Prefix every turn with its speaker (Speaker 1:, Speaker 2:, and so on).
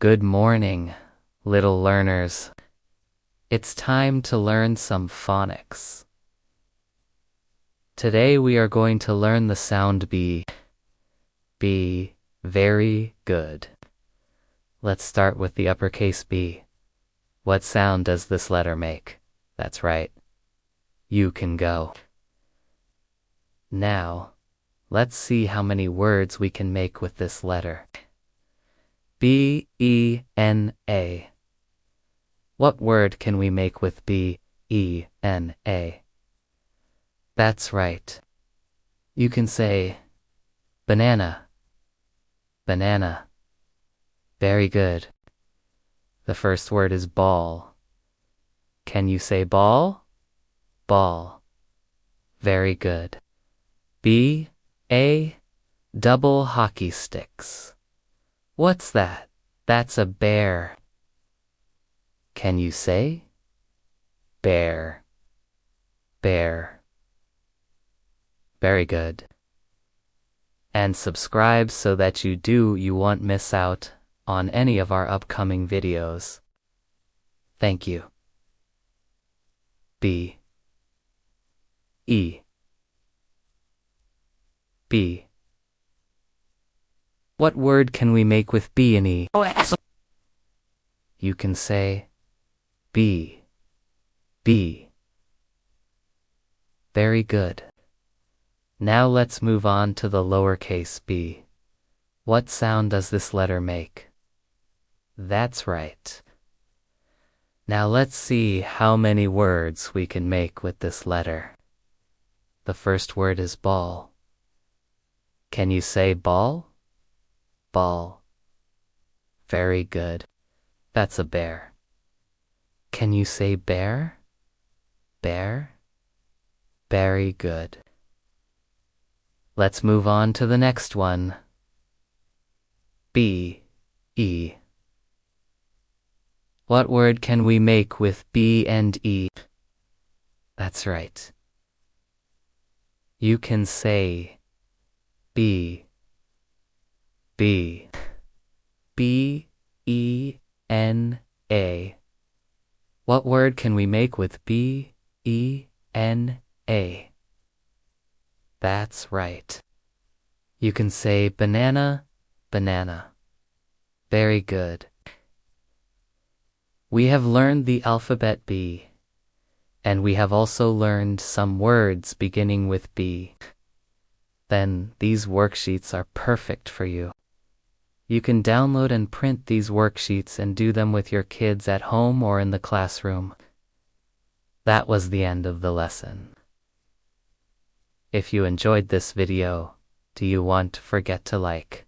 Speaker 1: Good morning, little learners. It's time to learn some phonics. Today we are going to learn the sound B. B. Very good. Let's start with the uppercase B. What sound does this letter make? That's right. You can go. Now, let's see how many words we can make with this letter. B-E-N-A. What word can we make with B-E-N-A? That's right. You can say banana. Banana. Very good. The first word is ball. Can you say ball? Ball. Very good. B-A, double hockey sticks. What's that? That's a bear. Can you say bear? Bear. Very good. And subscribe so that you won't miss out on any of our upcoming videos. Thank you. B. E. B. What word can we make with B and E? You can say B. B. Very good. Now let's move on to the lowercase b. What sound does this letter make? That's right. Now let's see how many words we can make with this letter. The first word is ball. Can you say ball? Ball. Very good. That's a bear. Can you say bear? Bear? Very good. Let's move on to the next one. B. E. What word can we make with B and E? That's right. You can say B. B. B-E-N-A. What word can we make with B-E-N-A? That's right. You can say banana, banana. Very good. We have learned the alphabet B, and we have also learned some words beginning with B. Then these worksheets are perfect for you. You can download and print these worksheets and do them with your kids at home or in the classroom. That was the end of the lesson. If you enjoyed this video, do you want to forget to like,